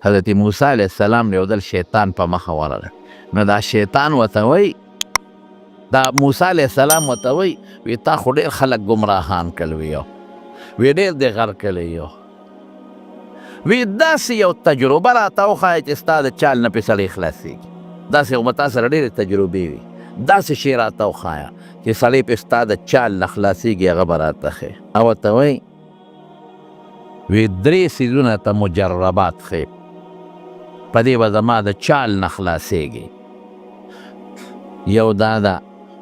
حضرت موسی علیه السلام یو ځل شیطان په مخه ورغی، نو دا شیطان ورته وایي، دا موسی علیه السلام ورته وایي وی تا خو ډېر خلک ګمراهان کړل وی ډېر دې غر کړی وی داسې یو تجربه راته وښایه چې ستا د چال نه پې سړی خلاصېږي، داسې خو به تا سره ډېرې تجربې وي، داسې شی راته وښایه چې سړی پې ستا د چال نه خلاصېږي، هغه به راته ښیې. او ورته وایي وی 3 څیزونه ته مجربات ښیې، په دې به زما د چال نه خلاصېږي. یو دا ده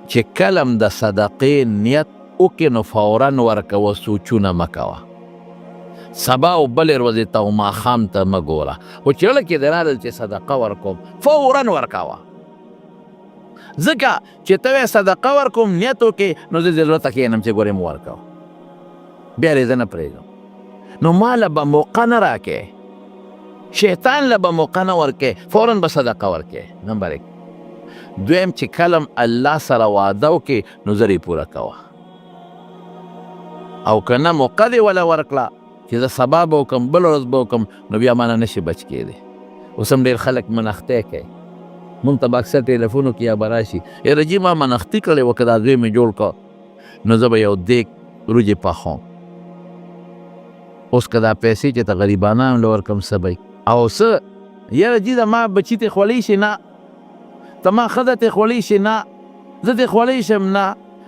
چې کله هم د صدقې نیت وکړې نو فوراً ورکوه، سوچونه مه کوه، سبا او بلې ورځې ته او ماښام ته مه ګوره، خو چې زړه کې دې راغلل چې صدقه ورکوم فوراً ورکوه، ځکه چې ته وایې صدقه ورکوم نیت وکړې نو زه دې زړه ته کښېنم چې ګورې مو ورکوه، بیا دې زه نه پرېږدم. نو ما له به موقع نه راکې، شیطان له به موقع نه ورکې، فوراً به صدقه ورکې. نمبر 1. دویم چې کلم الله سره وعده وکړې نو زر یې پوره کوه، او که نه موقع دې وله ورکړه چې زه سبا به وکړم بله ورځ به وکړم نو بیا ما نه نشي بچ کېدی. اوس هم ډېر خلک منښتۍ کوي، مونږ ته به اکثر ټلیفونو کې یا به راشي یاره جي ما منښتي کړې وه که دا زوی مې جوړ کړ نو زه به یو دیګ وریجې پخوم، اوس که دا پیسې چې ته غریبانان له ورکړم څه به او څه یاره جي دا ما بچي ته خوړی شي نه، ته ما ښځه ته خوړی شي نه، زه ته خوړی شم نه،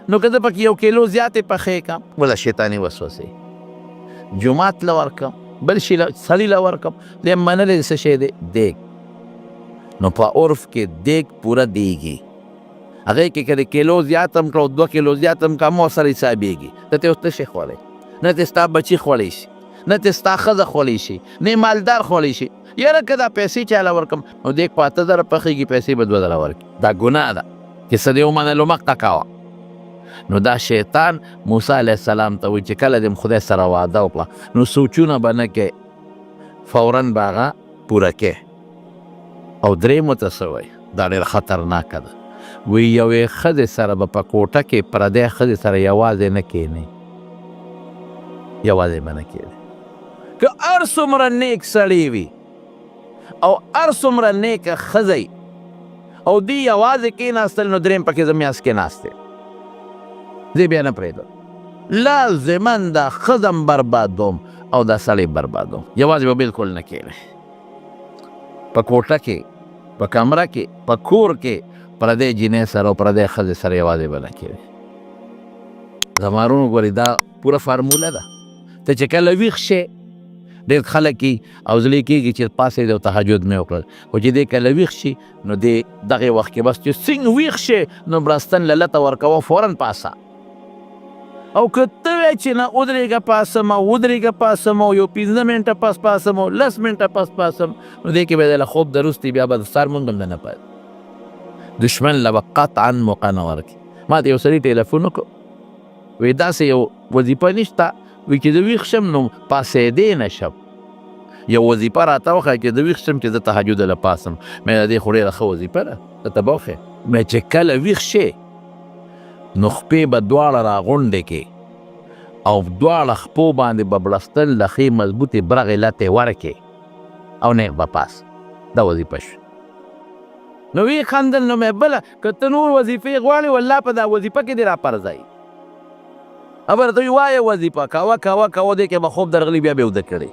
نو که زه پکې 1 کیلو زیاتې پخې کړم ولا شیطاني وسوسې جومات له ورکړم بل شي سړي له ورکړم، دی منلی څه شی دی دیګ. نو په عرف کې دیګ پوره دیږي، هغې کې که د کیلو زیات هم کړه 2 کیلو زیات هم کړه مو سره حسابېږي، ته ته اوس څه شی خوړی، نه ته ستا بچي خوړی شي، نه ته ستا ښځه خوړی شي، نه مالدار خوړی شي. یاره که دا پیسې چاله ورکړم نو دیګ په 8000 پخېږي، پیسې به 2000 ورکړي، دا ګناه ده چې څه دې ومنلو مخته کوه. نو دا شیطان موسی علیه السلام ته وایي چې کله دې خدای سره وعده وکړه نو سوچونه به نه کې، فوراً به هغه پوره کې. او درېیمو ته څه وایي، دا ډېر خطرناکه ده، وایي یوې ښځې سره به په کوټه کې پردی ښځې سره یوازې نه کښېنئ، یوازې به نه کښېنئ، که هر څومره نیک سړی وي او هر څومره نیکه ښځه او دی یوازې کښېناستل نو درېیم پکې زه میاس کښېناستې زه بیا نه پرېږدم، لازما دا ښځه بربادوم او دا سړی بربادوم، یوازې به بلکل نه کښېنئ. په کوټه کې، په کمره کې، په کور کې پردی جینۍ سره او پردی ښځې سره یوازې به نه کښېنئ. زما وروڼو ګورئ دا پوره فارموله ده، ته چې کله ویښ شې ډېر خلک او زړه یې کېږي چې پاڅېد او تهجد مې وکړل، خو چې دی کله ویښ شي نو دی دغې وخت کې بس چې څنګه ویښ شي نو برستن له لته ورکوه فوراً پاسه، او که ته وایې چې نه ودرېږه پاسم او ودرېږه پاسم او یو 15 منټه پس پاسم او 10 منټه پس پاسم نو دې کې به دی له خوب د وروستې بیا به د سهار مونږ هم نه پاتې. دشمن له به قطعا موقع نه ورکړي. ما ته یو سړي ټلیفون وکړو وایي داسې یو وظیفه نشته وایي چې زه ویښ شم نو پاسېدی نه شم، یو وظیفه راته وښیه چې زه ویښ شم چې زه تهجد له پاسم. مې د دې خو ډېره ښه وظیفه ده، ته به وښیې. مې چې کله ویښ شې نو خپې به دواړه راغونډې کې او دواړه خپو باندې به بړستن له ښې مضبوطې برغې لتې ورکې او نیغ به پاس، دا وظیفه شوه. نو وی خندل، نو مې بله که ته نور وظیفې غواړې والله په دا وظیفه کې دې راپرځئ، خبره ته وایه وظیفه کوه کوه کوه دې کې به خوب درغلي بیا به وده کړې.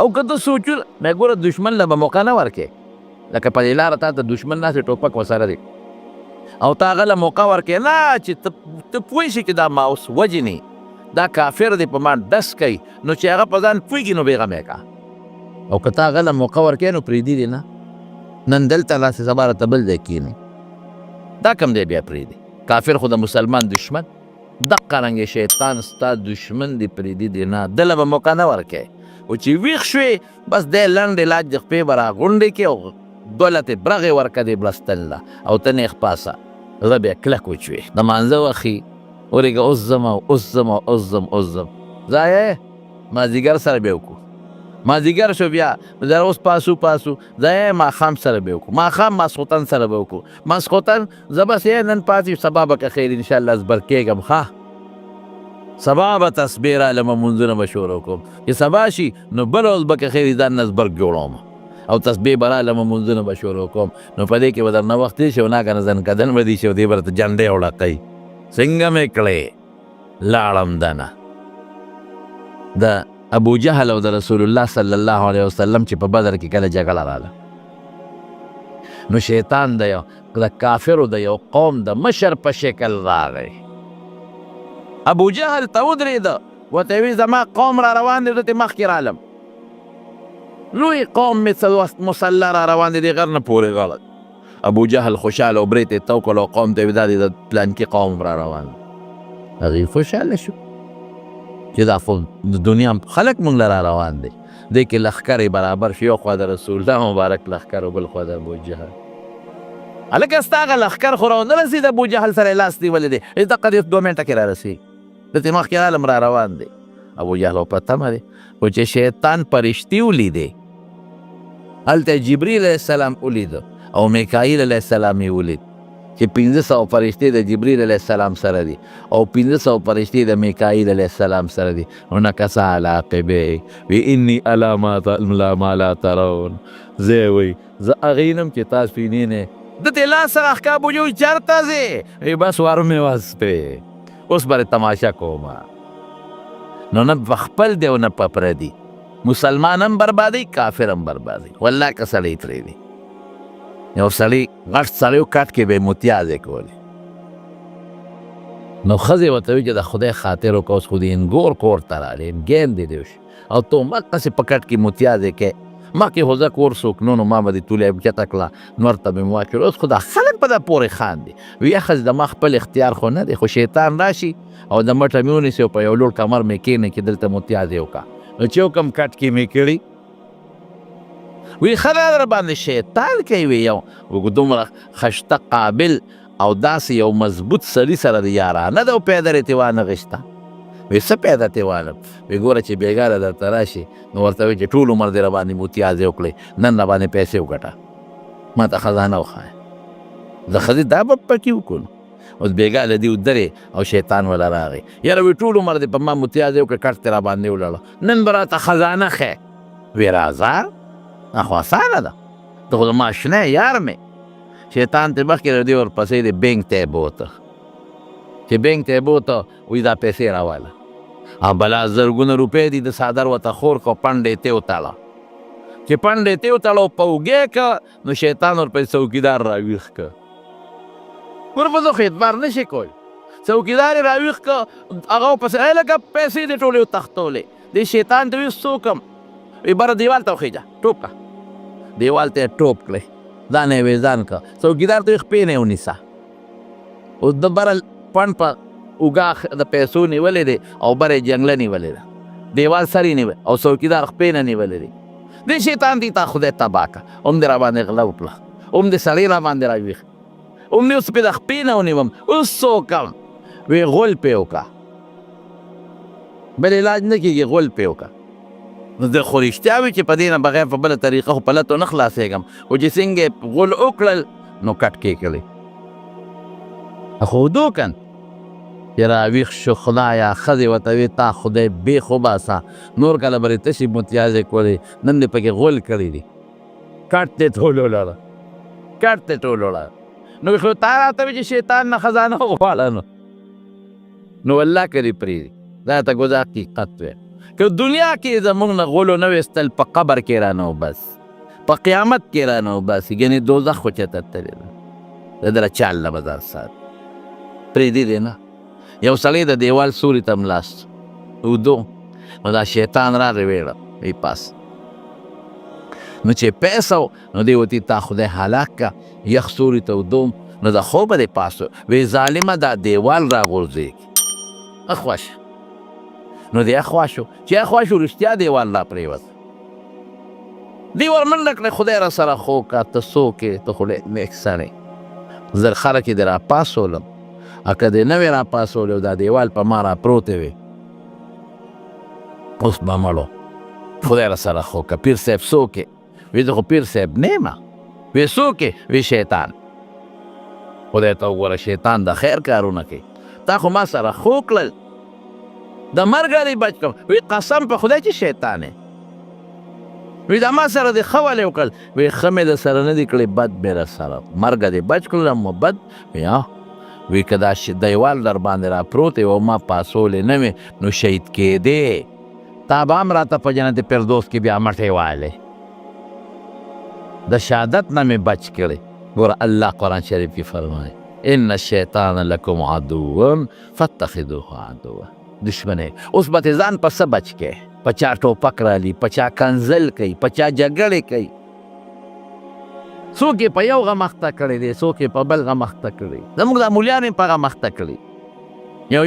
او که ته سوچونه مې ګوره دشمن له به موقع نه ورکې، لکه په دې لاره تا ته دشمن ناسې ټوپک ورسره دی او تا هغه له موقع ورکې نه چې ته پوه شي چې دا ما اوس وجني، دا کافر دی په ما ډس کوي، نو چې هغه په ځان پوهېږي نو بېغمې کا. او که تا هغه له موقع ورکې نو پرېږدي دې نه، نن دلته لاسې سبا راته بل ځای کښېني، دا کم دی بیا پرېږدي. کافر خو د مسلمان دشمن، دقه رنګې شیطان ستا دشمن دی، پرېږدي دې نه، ده له به موقع نه ورکې. او چې ویښ شوې بس دی لنډ علاج د خپې به راغونډې کړې او 2 لتې برغې ورکه دې بړستن له او ته نیغ پاسه زه بیا کلک وچوې د مانځه وخي ورېږه اوس ځم او اوس ځم او اوس ځم اوس ځم ځایه مازدیګر سره بیا وکړو، مازدیګر شو بیا زه اوس پاسو ځایه ماښام سره بیا وکړو، ماښام ماسخوتن سره به وکړو، ماسخوتن زه بس نن پاتې سبا به که خیر انشاءالله زبر کېږم ښه سبا به تسبیح رالمه مونځونه به شروع کوم چې سبا شي نو بل ورځ به که خیر ځان نه زبرګ جوړوم او تسبیح به رالمه مونځونه به شروع کوم نو په دې کې به درنه وخت تېر شي او ناګهانه ځنکدن به دي شي او دې به راته جنډې وړقوي څنګه مې کړې لاړم دنه د ابو جهل او د رسول الله صلی الله علیه وسلم چې په بدر کې کله جګړه راله نو شیطان د کافرو د یو قوم د مشر په شکل راغی ابو جهل ته ودرېده ورته وی زما قوم را روان دی دته مخکې رالم لوی قوم مې مسله را روان دی د غر نه پورې غاړه ابو جهل خوشحاله او برېت یې تو کړ او قوم ته یې دا دی د پلانکي قوم را روان هغوی خوشحاله شو چې دا خو د دنیا خلک موږ له را روان دی دې کې لښکر یې برابر شو یو خوا د رسول الله مبارک لښکر او بل خوا د ابو جهل هلکه ستا هغه لښکر خو راونه رسېد ابو جهل سره یې لاس نیولی دی دقه دې 2 منټه کې را رسېږي دته مخکې عالم را روان دی ابو جهل په تمه دی خو چې شیطان پرشتي ولیدې هلته جبریل علیه السلام ولیده او میکایل علیه السلام یې ولید چې 500 فرشتې د جبریل علیه السلام سره دي او 500 فرشتې د میکایل علیه السلام سره دي ونکس علی عقبیه وی انی علی ما لا ترون زه وی زه هغې نم چې تاسو یې نه دی دته لاس سره اخکا ابو جهل چېرته ځې وی بس وارو مې وسپې اوس بره تماشا کومه نو نه په خپل دی او نه په پردي مسلمان هم بربادي کافر هم بربادي والله که سړی پرېږدي یو سړی غټ سړی و کټ کې به یې متیازې کولې نو ښځې ورته وي چې د خدای خاطر وکړه اوس خو د انګور کور ته رالې انګین دې دی وشي او ته همقسې په کټ کې متیازې کوې مخکې خو زه کور څوک نو ما به دې تولی اوچته کړه نور ته به مې واچول اوس خو دا خلک په ده پورې خاندي وي ښځې د ما خپل اختیار خو نه دی خو شیطان راشي او د مټه مې ونیسي او په یو لوړ کمر مې کښېني چې دلته متیازې وکړه نو چې یو کم کټ کې مې کړي وی ښه در باندې شیطان کوي وی یو دومره خشته قابل او داسې یو مضبوط سړي سره د یارانه ده او پیدا رې تې وانغېسته وی څه پیدا تې والم وی ګوره چې بېګاره درته راشي نو ورته وایي چې ټول عمر دې را باندې متیازې وکړې نن را باندې پیسې وګټه ما ته خزانه وښایه د ښځې دا به پکې وکړو اوس بېګا له دې ودرې او شیطان وله راغی یاره وی ټول عمر دې په ما متیازې وکړې کټ تې را باندې ولاړه نن به راته خزانه ښیې وی راځه خو اسانه ده ته خو زما اشنا یار مې شیطان ترې مخکې له دې ورپسې د بینک ته یې بوته چې بینک ته یې بوته وایي دا پیسې راواله او بلا زرګونه روپۍ دي د څادر ورته خور کړه پنډه یې ته وتړه چې پنډه یې ته وتړه او په اوږې کړه نو شیطان ورپسې څوکیدار راویښ کړه ورپسې خو اعتبار نه شي کوی څوکیدار یې راویښ کړه هغه ورپسې لکه پیسې دې ټولې وتښتولې دې شیطان ته وي څوک یم وی بره دیوال ته وخېجه ټوپ کړه دیوال ته یې ټوپ کړې ځان یې ویزان کړه څوکیدار ته وي خپې نه یې ونیسه اوس د بره پڼ په اوږه د پیسو نیولې دی او بره یې جنګله نیولې ده دیوال سر یې نیولی او څوکیدار خپې نه نیولې دی دې شیطان دې ته خدای تباه کړه هم دې را باندې غله وکړه هم دې سړی را باندې راویښ هم دې اوس پې د خپې نه ونیوم اوس څه وکړم وی غول پې وکړه بل علاج نه کېږي غول پې وکړه نو د خو رښتیا وي چې په دې نه بغیر په بله طریقه خو په لتو نه خلاصېږم خو چې څنګه یې غول وکړل نو کټ کې کړی ښودو کن چې راویښ شو خدایه ښځې ورته وې تا خدای بېخ وباسه نور کله به دې تشې متیازې کولې نن دې پکې غول کړی دي کټ دې ټول ولاړه کټ دې ټول ولاړه نو خو تا راته وې چې شیطان نه خزانه وغواړه نو والله که دې پرېږدي دا ته ګوزه حقیقت وی که دنیا کې زموږ نه غولو نه ویستل په قبر کې رانه وبس په قیامت کې رانه وباسي ګنې دوزخ خو چېرته تللی ده د ده له چال نه به ځان ساتي پرېږدي دې نه یو سړی د دیوال سوري ته ملاست ودو نو دا شیطان راغی ویړه وی پاس نو چې پیسه نو دی وتی تا خدای هلاک که یخ سوري ته ودوم نو د خوبه دی پاسو وی ظالمه دا دیوال را غورځېږي اخواشه نو دی اخوا شو چې اخوا شو رښتیا دیوال را پرېوت دی ورمنډه کړې خدای را سره خو که ته څوک یې ته خو نیک سړی زر خلک یې دې را پاسولم که دې نه وې را پاسولی او دا دیوال په ما را پروتې وې اوس به مړو خدای را سره خو که پیر صاحب څوک یې وی زه خو پیر صاحب نه یم وی څوک یې وی شیطان خدای ته وګوره شیطان د خیر کارونه کوي تا خو ما سره خو کړل د مرګه دې بچ کړم. وی قسم په خدای چې شیطان یې. وی دا ما سره دې ښه ولې وکړل؟ وی ښه مې د سره نه دي کړې، بد مې را سره. مرګه دې بچ کړلم و بد. وی وی که دا دیوال در باندې را پروت او ما پاسولې نه وې نو شهید کېدې، تا به هم راته په جنت فردوس کې بیا مټې والې. د شهادت نه مې بچ کړې. ګوره الله قرآن شریف کې فرمایي ان الشیطان لکم عدو فاتخذوه عدوا. دشمنه اوس به ځان په څه بچ کې؟ په چا ټوپک رالي، په چا کنزل کوي، په چا جګړې کوي. څوک یې په یو غم اخته کړی دی، څوک یې په بل غم اخته کړی. زموږ دا مولیان یې په غم اخته کړي.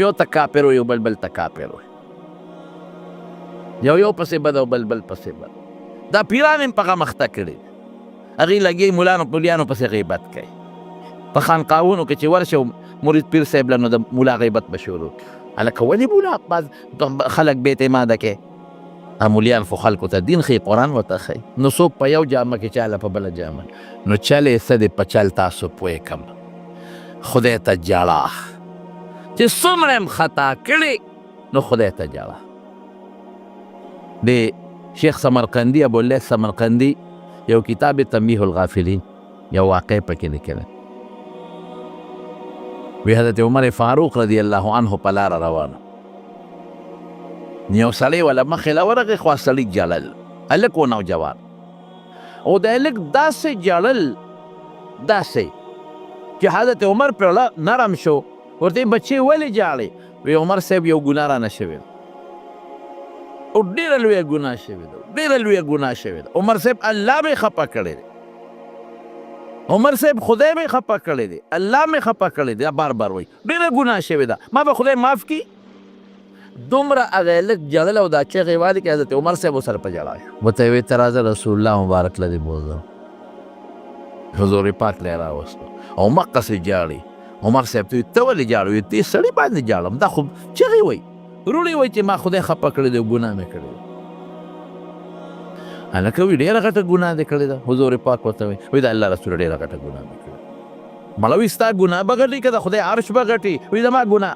یو ته کافر و، یو بل ته کافر و، یو پسې بد او بل پسې بد. دا پیران یې په غم اخته کړي. هغې لګي مولانو مولیانو پسې غیبت کوي. په خانقاهونو کې چې ورشه مرید پیر صاحب له نو د مولا غیبت به شروع کړي. هلکه ولې مولا بعض خلک بې اعتماده کوي؟ مولیان خو خلکو ته دین ښیي، قرآن ورته ښیي. نو څوک په یو جامه کې چاله په بله جامه. نو چل یې څه دی په چل تاسو پوه کم. خدای ته جاړه چې څومره یم خطا کړې نو خدای ته جاړه. د شیخ سمرقندي ابواللیث سمرقندي یو کتاب تنبیه الغافلین یو واقع پکې لیکلی. وی حضرت عمر فاروق رضی الله عنه په لاره روانه، یو سړی وله مخې له ورغی، خوا سړي جړل، هلک و نوجوان. او د هلک داسې جړل داسې چې حضرت عمر پرې نرم شو. ورته بچې ولې جاړې؟ وی عمر صاحب یو ګناه رانه شوې ده او ډېره لویه ګناه شوې ده، ډېره لویه ګناه شوې ده. عمر صاحب الله به یې خفه کړی دی، عمر صاحب خدای به یې خفه کړی دی، الله مې خفه کړی دی. بار بار وایي ډېره ګناه شوې ده، ما به خدای معاف کړي. دومره هغه هلک جړل او دا چغې والې کې حضرت عمر صاحب ورسره په ژړا شو. ورته یې ویې ته راځه رسول الله مبارک له دې بوځم. حضور پاک له یې راوستو او مقصې جاړي. عمر صاحب ته ته ولې جاړې؟ وایي دې سړي باندې جاړم، دا خو چغې وایي، وروڼې وایي چې ما خدای خفه کړی دی او ګناه مې کړې ده. هلکه وایي ډېره غټه ګناه دې کړې ده. حضور پاک ورته وایي وایي د الله رسول ډېره غټه ګناه مې کړې. مړه وایي ستا ګناه به غټي که د خدای عرش به غټي؟ وایي زما ګناه.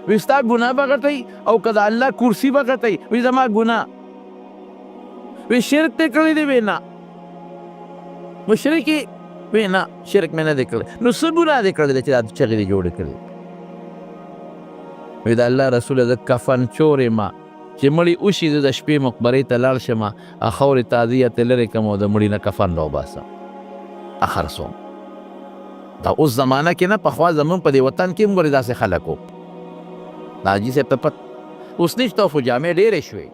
وایي ستا ګناه به غټئ او که د الله کرسي به غټئ؟ وایي زما ګناه. وایي شرک دې کړی دی؟ وایي نه. مشرک یې؟ وایي نه شرک مې نه دی کړی. نو څه ګناه دې کړی دی چې دا چغې دې جوړې کړې؟ وایي د الله رسوله زه کفن چور یم چې مړي وشي زه د شپې مقبرې ته لاړ شم، خاورې تازیه ترې لرې کړم او د مړي نه کفن راوباسم خرڅوم. دا اوس زمانه کې نه، پخوا زمونږ په دې وطن کې هم ګورې داسې خلک وو. د حاجي صاحب ته پت اوس نشته، خو جامې ډېرې شوې.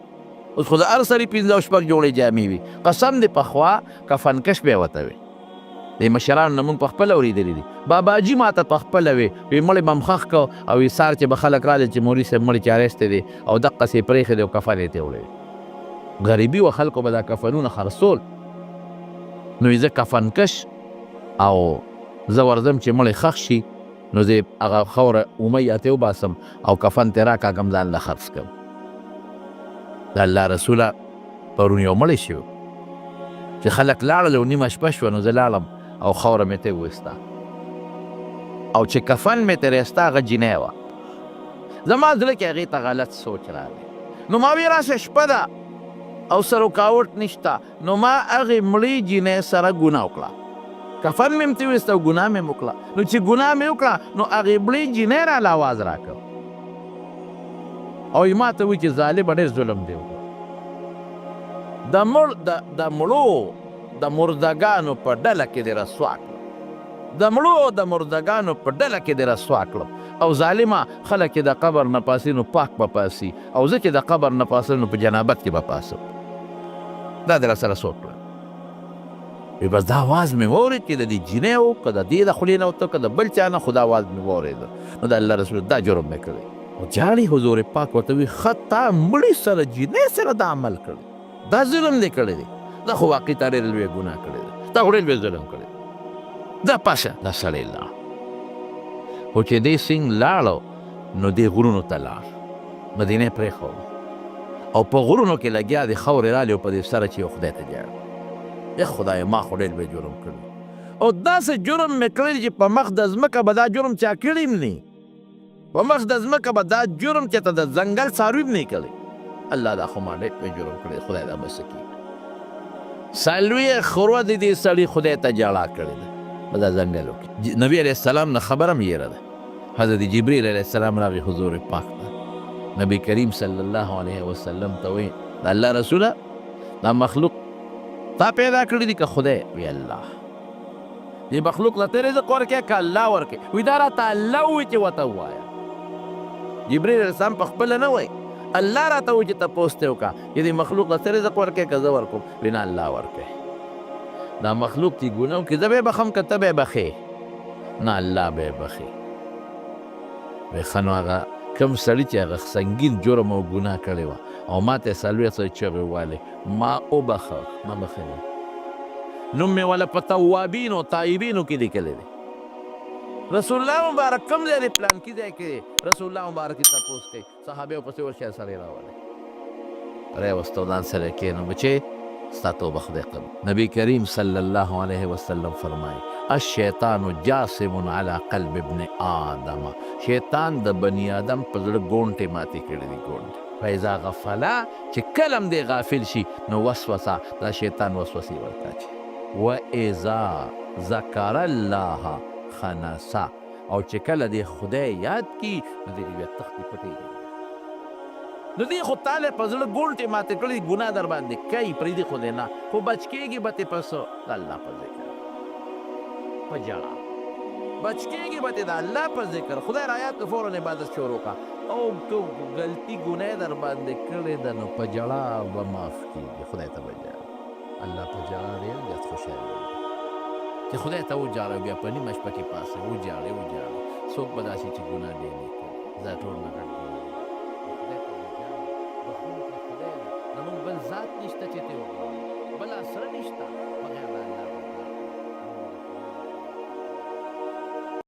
اوس خو د هر سړي 15 شپږ جوړې جامې وي. قسم دې پخوا کفنکش به یې ورته وي. د مشرانو نه مونږ پخپله اورېدلي دي. باباجي ما ته پخپله وي مړی به م ښخ کو او ایثار چې به خلک راځي چې مولوي صاحب مړی چارېستی دی او دقسې یې پرېښی دی او کفن یې تېوړی. غریبي و خلکو به دا کفنونه خرڅول. نو زه کفنکش او زه ورځم چې مړی ښخ شي نو زه هغه خاوره اومۍ اتې وباسم او کفن ترې راکاږم ځان له خرڅ کړم. د الله رسوله پرون یو مړی شو چې خلک لاړل او نیمه شپه شوه، نو زه لاړم او خاوره مې ته وویسته او چې کفن مې ترې ایسته هغه جینۍ وه. زما زړه کې هغې ته غلط سوچ راغی. نو ما وی راشه شپه ده او څه رکاوټ نشته، نو ما هغې مړې جینۍ سره ګناه وکړه. کفن مې م ترې ویسته او ګناه مې م وکړه. نو چې ګناه مې وکړه نو هغې مړې جینۍ راله اواز راکړ او ما ته وایي چې ظالمه ډېر ظلم دی وکړه. د مړو د مردګانو په ډله کې دې رسوا کړم، د مړو د مردګانو په ډله کې دې رسوا کړم. او ظالمه خلک چې د قبر نه پاسي نو پاک به پاسي، او زه چې د قبر نه پاسم نو په جنابت کې به پاسم. دا دې راسره څوک کړل؟ وی بس دا آواز مې واورېد چې د دې جینۍ و که د دې د خولې نه وته که د بل چا نه، خو دا آواز مې واورېده. نو د الله رسول دا جرم مې کړی. او جاړي حضور پاک ورته وي ښه تا مړي سره جینۍ سره دا عمل کړی، دا ظلم دې کړی دی، دا خو واقعي تا ډېره لویه ګناه کړې ده، تا خو ډېر لوی ظلم کړی. دا پاشه دا سړی لاړ. خو چې دې سینګ لاړو نو دې غرونو ته لاړ، مدینې پرېښود او په غرونو کې لګیا د خاورې رالې او په دې سره چې یو خدای ته جاړ. ای خدایه ما خو ډېر لوی جرم کړی او داسې جرم مې کړی چې په مخ د ځمکه به دا جرم چا کړی م نه. په مخ د ځمکه به دا جرم چې ته د ځنګل څاروي هم نه کړی. الله دا خو ما ډېر پې جرم کړی، خدای دا به څه کېږي. څلوېښت خروه د دې سړي خدای ته ژړا کړې ده په دا ځنګلو کې. نبي علیه السلام نه خبره هم یېره ده. حضرت جبریل علیه السلام راغی حضور پاک ته. نبی کریم صلی الله علیه وسلم ته وایي د الله رسوله دا مخلوق تا پیدا کړي دي که خدای؟ وی الله. دې مخلوق له ته رزق ورکړې که الله ورکړې؟ وی دا راته الله ووایي چې ورته ووایه. جبریل علیه السلام په خپله نه وایي، الله راته وایي چې تپوس ته وکړه چې دې مخلوق له ته رزق ورکړې که زه ورکړم؟ وی نه الله ورکړې. دا مخلوق چې ګناه وکړي زه به یې بخم که ته به یې بخې؟ نه الله به یې بخې. وی ښه نو هغه کم سړي چې هغه سنګین جرم او ګناه کړې وه او ما ته یې څلوېښت سوه چغې وویلې، ما وبخه، ما بخښلې. نوم مې ولا په توابینو تایبینو کې لیکلی دی. رسول الله مبارک کوم ځای دی؟ پلانکي ځای کې رسول الله مبارک یې تپوس کوي. صحابه ورپسې ورشئ سړی راولئ، راوسته او ځان سره یې کښېنو، بچې ستا توبه خدای قبول. نبی کریم صلی الله علیه وسلم فرمایي الشیطان جاسم علی قلب ابن آدم. شیطان د بني آدم په زړه ګونټې ماتې کړي دي، ګونټې. فاذا غفلا چې کله هم دی غافل شي نو وسوسه دا شیطان وسوسې ورته اچي. و اذا ذکر الله خنسا، او چې کله دی خدای یاد کی نو دی بیا تختې پټېږي. نو دی خو تاله په زړه ګونټې ماتې کړي ګناه در باندې کوي، پرېږدي خو دی نه، خو بچ کېږي به ترې په څه؟ د الله په ذکر، په ژړا بچ کېږي به ترې د الله په ذکر. خدای رایاد که فوراً عبادت شروع کړه، او که غلطي ګناه در باندې کړې ده نو په ژړا به معاف کېږي. خدای ته به ژاړي، الله په ژړا ډېر زیات خوشحاله وي چې خدای ته وژاړئ، بیا په نیمه شپه کې پاڅئ وژاړئ. څوک به داسې چې ګناه ډېر نه کوي، دا ټول نه غټ